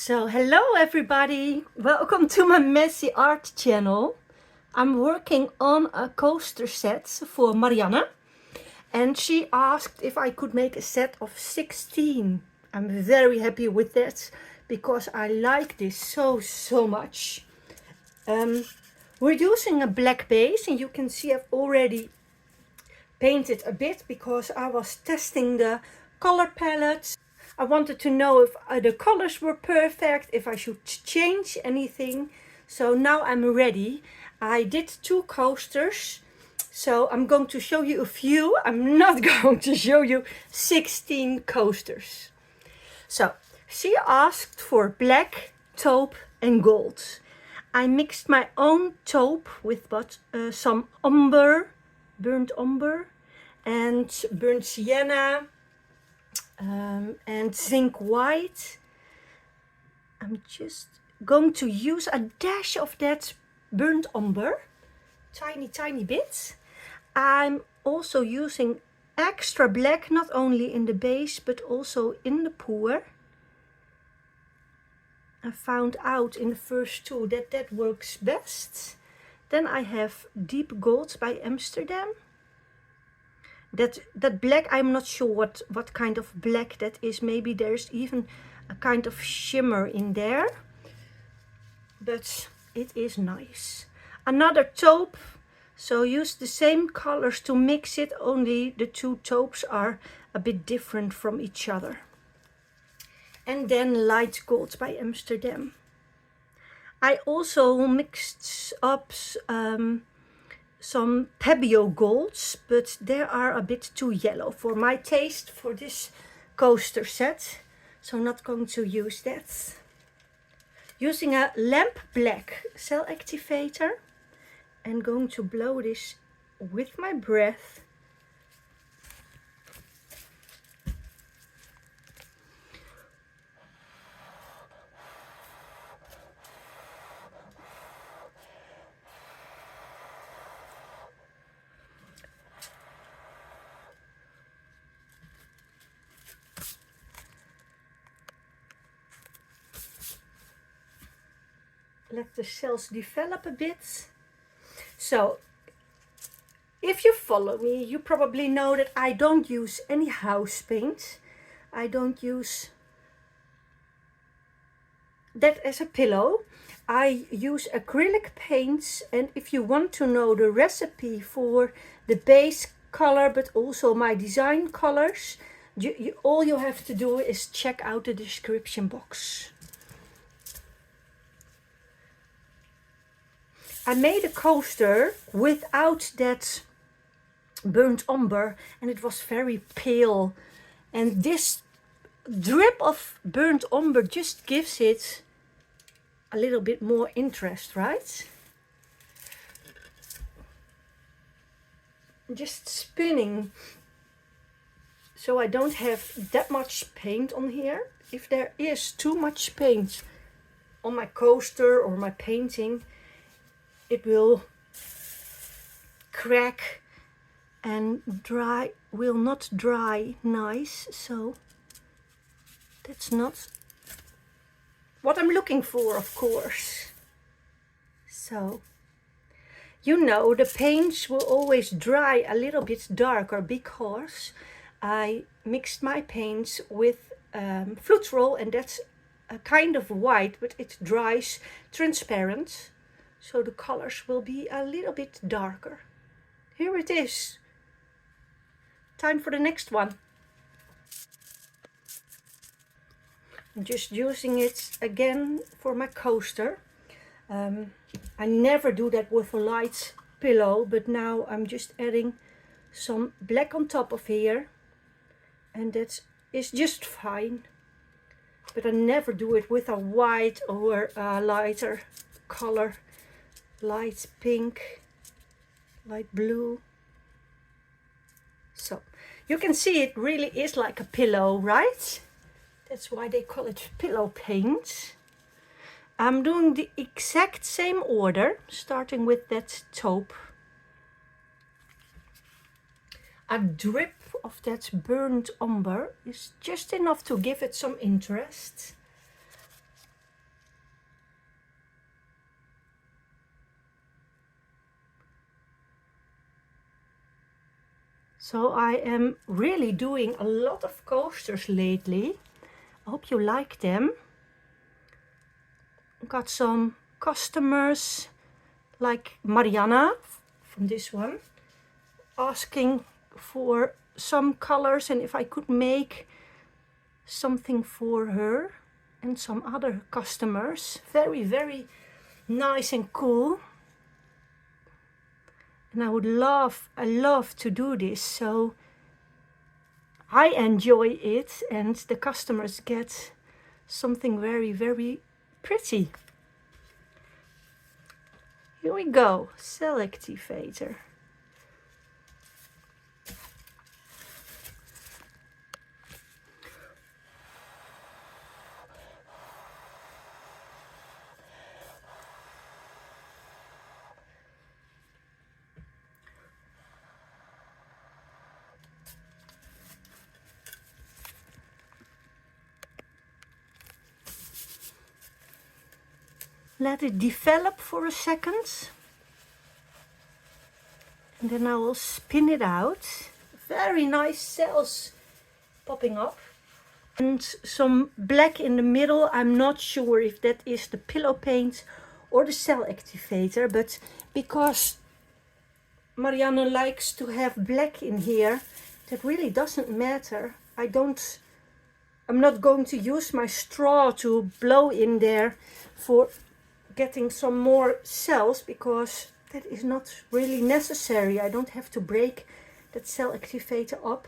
So hello everybody, welcome to my messy art channel. I'm working on a coaster set for Marianne and she asked if I could make a set of 16. I'm very happy with that because I like this so much. We're using a black base and you can see I've already painted a bit because I was testing the color palettes. I wanted to know if the colors were perfect, if I should change anything. So now I'm ready. I did 2 coasters, so I'm going to show you a few. I'm not going to show you 16 coasters. So she asked for black, taupe and gold. I mixed my own taupe with some umber, burnt umber and burnt sienna and zinc white. I'm just going to use a dash of that burnt umber, tiny bit. I'm also using extra black, not only in the base but also in the pour. I found out in the first 2 that that works best. Then I have deep gold by Amsterdam. That black, I'm not sure what kind of black that is. Maybe there's even a kind of shimmer in there, but it is nice. Another taupe, so use the same colors to mix it, only the 2 taupes are a bit different from each other. And then light gold by Amsterdam. I also mixed up some Pebeo golds, but they are a bit too yellow for my taste for this coaster set, so I'm not going to use that. Using a lamp black cell activator and going to blow this with my breath. Let the cells develop a bit. So if you follow me, you probably know that I don't use any house paint. I don't use that as a pillow. I use acrylic paints, and if you want to know the recipe for the base color but also my design colors, all you have to do is check out the description box. I made a coaster without that burnt umber and it was very pale, and this drip of burnt umber just gives it a little bit more interest, right? Just spinning so I don't have that much paint on here. If there is too much paint on my coaster or my painting, it will crack and will not dry nice, so that's not what I'm looking for, of course. So you know, the paints will always dry a little bit darker because I mixed my paints with Floetrol, and that's a kind of white, but it dries transparent. So the colors will be a little bit darker. Here it is. Time for the next one. I'm just using it again for my coaster. I never do that with a light pillow, but now I'm just adding some black on top of here. And that is just fine. But I never do it with a white or a lighter color. Light pink, light blue. So you can see it really is like a pillow, right? That's why they call it pillow paint. I'm doing the exact same order, starting with that taupe. A drip of that burnt umber is just enough to give it some interest. So I am really doing a lot of coasters lately. I hope you like them. Got some customers like Mariana from this one asking for some colors and if I could make something for her, and some other customers. Very, very nice and cool. And I love to do this, so I enjoy it and the customers get something very, very pretty. Here we go, cell activator. Let it develop for a second. And then I will spin it out. Very nice cells popping up. And some black in the middle. I'm not sure if that is the pillow paint or the cell activator. But because Marianne likes to have black in here, that really doesn't matter. I'm not going to use my straw to blow in there for getting some more cells, because that is not really necessary. I don't have to break that cell activator up.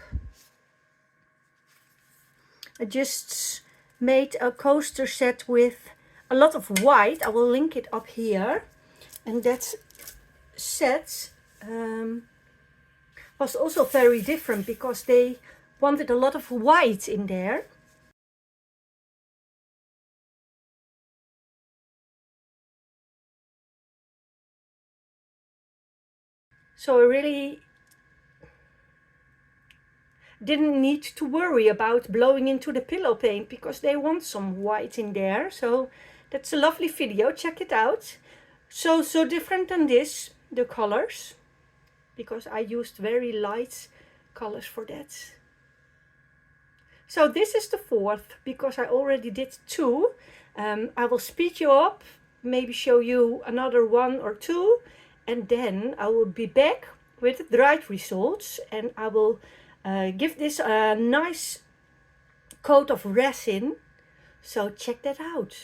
I just made a coaster set with a lot of white. I will link it up here. And that set was also very different because they wanted a lot of white in there. So I really didn't need to worry about blowing into the pillow paint because they want some white in there. So that's a lovely video, check it out. So different than this, the colors, because I used very light colors for that. So this is the fourth, because I already did two. I will speed you up, maybe show you another one or two, and then I will be back with the dried results, and I will give this a nice coat of resin. So check that out.